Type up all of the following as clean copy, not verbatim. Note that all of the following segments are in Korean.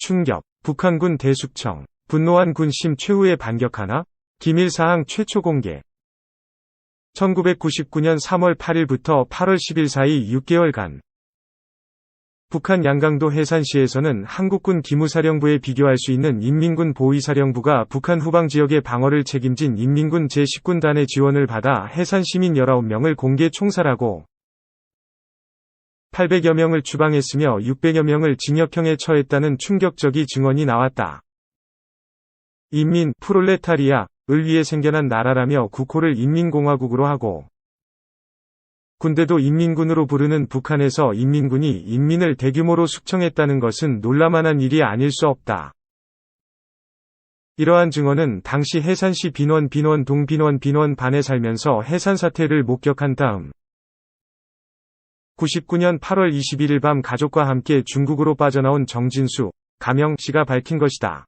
충격, 북한군 대숙청, 분노한 군심 최후의 반격하나? 기밀 사항 최초 공개. 1999년 3월 8일부터 8월 10일 사이 6개월간 북한 양강도 해산시에서는 한국군 기무사령부에 비교할 수 있는 인민군 보위사령부가 북한 후방지역의 방어를 책임진 인민군 제10군단의 지원을 받아 해산 시민 19명을 공개 총살하고 800여 명을 추방했으며 600여 명을 징역형에 처했다는 충격적인 증언이 나왔다. 인민, 프롤레타리아을 위해 생겨난 나라라며 국호를 인민공화국으로 하고 군대도 인민군으로 부르는 북한에서 인민군이 인민을 대규모로 숙청했다는 것은 놀라만한 일이 아닐 수 없다. 이러한 증언은 당시 해산시 빈원 동빈원 반에 살면서 해산 사태를 목격한 다음 99년 8월 21일 밤 가족과 함께 중국으로 빠져나온 정진수, 가명 씨가 밝힌 것이다.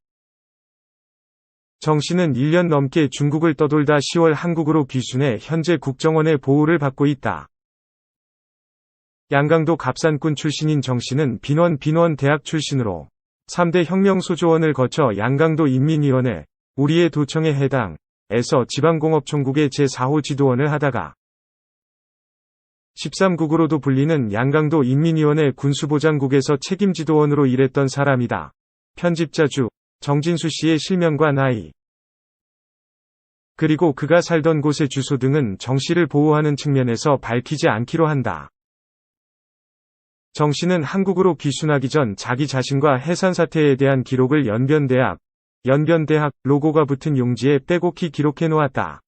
정 씨는 1년 넘게 중국을 떠돌다 10월 한국으로 귀순해 현재 국정원의 보호를 받고 있다. 양강도 갑산군 출신인 정 씨는 빈원 대학 출신으로 3대 혁명소조원을 거쳐 양강도 인민위원회, 우리의 도청에 해당에서 지방공업총국의 제4호 지도원을 하다가 13국으로도 불리는 양강도 인민위원회 군수보장국에서 책임지도원으로 일했던 사람이다. 편집자 주, 정진수 씨의 실명과 나이, 그리고 그가 살던 곳의 주소 등은 정 씨를 보호하는 측면에서 밝히지 않기로 한다. 정 씨는 한국으로 귀순하기 전 자기 자신과 해산 사태에 대한 기록을 연변대학 로고가 붙은 용지에 빼곡히 기록해 놓았다.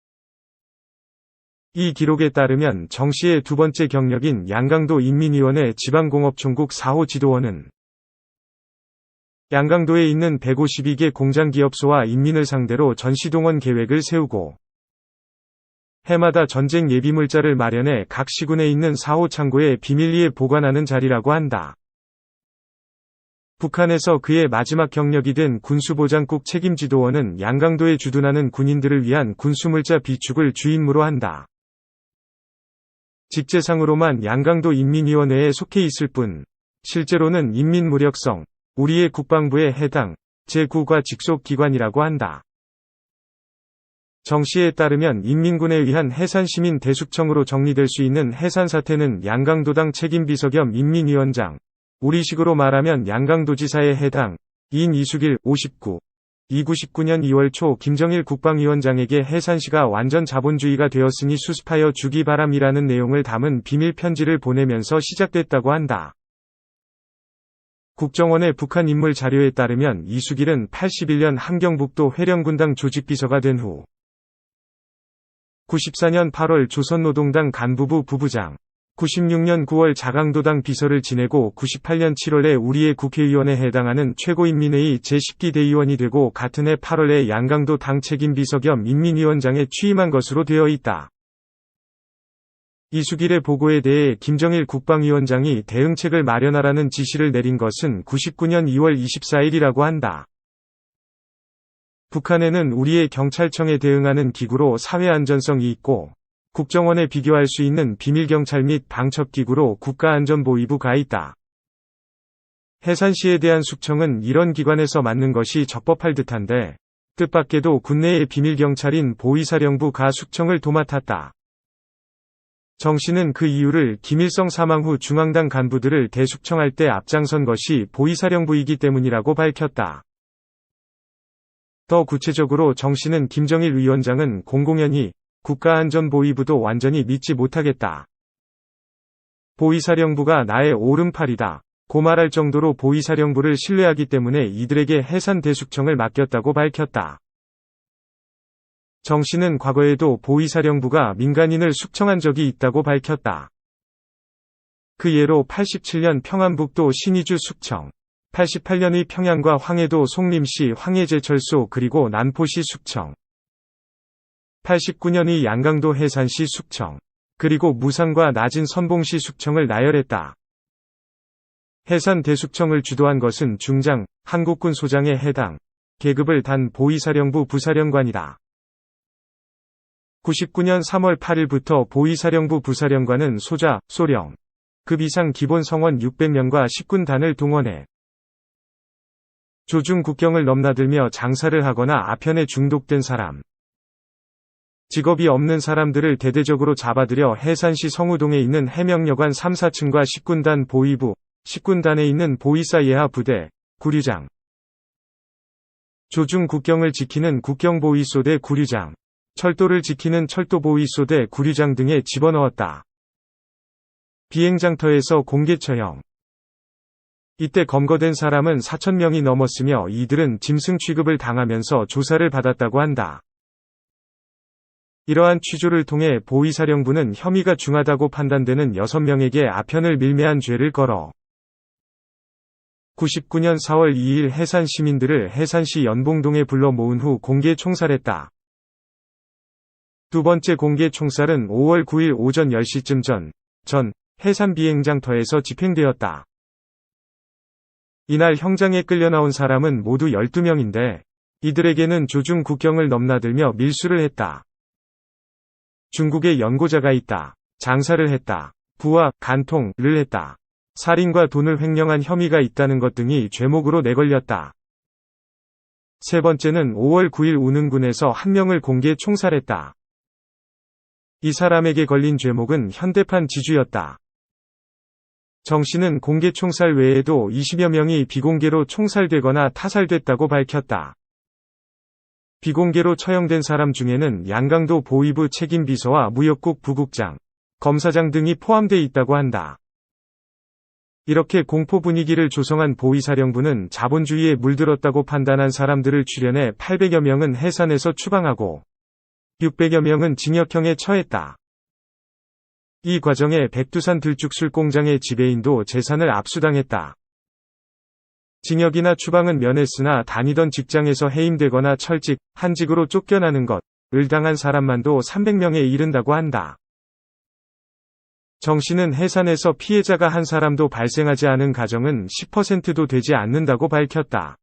이 기록에 따르면 정 씨의 두 번째 경력인 양강도 인민위원회 지방공업총국 4호 지도원은 양강도에 있는 152개 공장기업소와 인민을 상대로 전시동원 계획을 세우고 해마다 전쟁 예비물자를 마련해 각 시군에 있는 4호 창고에 비밀리에 보관하는 자리라고 한다. 북한에서 그의 마지막 경력이 된 군수보장국 책임지도원은 양강도에 주둔하는 군인들을 위한 군수물자 비축을 주임무로 한다. 직제상으로만 양강도 인민위원회에 속해 있을 뿐 실제로는 인민무력성, 우리의 국방부에 해당 제9과 직속 기관이라고 한다. 정 씨에 따르면 인민군에 의한 해산시민 대숙청으로 정리될 수 있는 해산 사태는 양강도당 책임비서 겸 인민위원장, 우리식으로 말하면 양강도지사에 해당 인 이수길 59, 1999년 2월 초 김정일 국방위원장에게 해산시가 완전 자본주의가 되었으니 수습하여 주기 바람이라는 내용을 담은 비밀 편지를 보내면서 시작됐다고 한다. 국정원의 북한 인물 자료에 따르면 이수길은 81년 함경북도 회령군당 조직비서가 된 후 94년 8월 조선노동당 간부부 부부장, 96년 9월 자강도당 비서를 지내고 98년 7월에 우리의 국회의원에 해당하는 최고인민회의 제10기 대의원이 되고 같은 해 8월에 양강도 당 책임비서 겸 인민위원장에 취임한 것으로 되어 있다. 이수길의 보고에 대해 김정일 국방위원장이 대응책을 마련하라는 지시를 내린 것은 99년 2월 24일이라고 한다. 북한에는 우리의 경찰청에 대응하는 기구로 사회안전성이 있고 국정원에 비교할 수 있는 비밀경찰 및 방첩기구로 국가안전보위부가 있다. 해산시에 대한 숙청은 이런 기관에서 맡는 것이 적법할 듯한데 뜻밖에도 군내의 비밀경찰인 보위사령부가 숙청을 도맡았다. 정 씨는 그 이유를 김일성 사망 후 중앙당 간부들을 대숙청할 때 앞장선 것이 보위사령부이기 때문이라고 밝혔다. 더 구체적으로 정 씨는 김정일 위원장은 공공연히 국가안전보위부도 완전히 믿지 못하겠다. 보위사령부가 나의 오른팔이다. 고 말할 정도로 보위사령부를 신뢰하기 때문에 이들에게 해산 대숙청을 맡겼다고 밝혔다. 정 씨는 과거에도 보위사령부가 민간인을 숙청한 적이 있다고 밝혔다. 그 예로 87년 평안북도 신의주 숙청, 88년의 평양과 황해도 송림시 황해제철소 그리고 난포시 숙청, 89년의 양강도 해산시 숙청, 그리고 무산과 낮은 선봉시 숙청을 나열했다. 해산 대숙청을 주도한 것은 중장, 한국군 소장에 해당 계급을 단 보위사령부 부사령관이다. 99년 3월 8일부터 보위사령부 부사령관은 소자, 소령, 급 이상 기본 성원 600명과 10군단을 동원해 조중 국경을 넘나들며 장사를 하거나 아편에 중독된 사람. 직업이 없는 사람들을 대대적으로 잡아들여 해산시 성우동에 있는 해명여관 3, 4층과 10군단 보위부, 10군단에 있는 보위사 예하 부대, 구류장. 조중 국경을 지키는 국경보위소대 구류장, 철도를 지키는 철도보위소대 구류장 등에 집어넣었다. 비행장터에서 공개 처형. 이때 검거된 사람은 4,000명이 넘었으며 이들은 짐승 취급을 당하면서 조사를 받았다고 한다. 이러한 취조를 통해 보위사령부는 혐의가 중하다고 판단되는 6명에게 아편을 밀매한 죄를 걸어 99년 4월 2일 해산 시민들을 해산시 연봉동에 불러 모은 후 공개 총살했다. 두 번째 공개 총살은 5월 9일 오전 10시쯤 전 해산 비행장터에서 집행되었다. 이날 형장에 끌려 나온 사람은 모두 12명인데 이들에게는 조중 국경을 넘나들며 밀수를 했다. 중국에 연고자가 있다. 장사를 했다. 부와 간통을 했다. 살인과 돈을 횡령한 혐의가 있다는 것 등이 죄목으로 내걸렸다. 세 번째는 5월 9일 우능군에서 한 명을 공개 총살했다. 이 사람에게 걸린 죄목은 현대판 지주였다. 정 씨는 공개 총살 외에도 20여 명이 비공개로 총살되거나 타살됐다고 밝혔다. 비공개로 처형된 사람 중에는 양강도 보위부 책임비서와 무역국 부국장, 검사장 등이 포함돼 있다고 한다. 이렇게 공포 분위기를 조성한 보위사령부는 자본주의에 물들었다고 판단한 사람들을 추련해 800여 명은 해산에서 추방하고 600여 명은 징역형에 처했다. 이 과정에 백두산 들쭉술 공장의 지배인도 재산을 압수당했다. 징역이나 추방은 면했으나 다니던 직장에서 해임되거나 철직, 한직으로 쫓겨나는 것을 당한 사람만도 300명에 이른다고 한다. 정 씨는 해산에서 피해자가 한 사람도 발생하지 않은 가정은 10%도 되지 않는다고 밝혔다.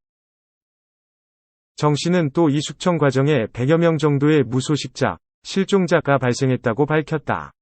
정 씨는 또 이 숙청 과정에 100여 명 정도의 무소식자, 실종자가 발생했다고 밝혔다.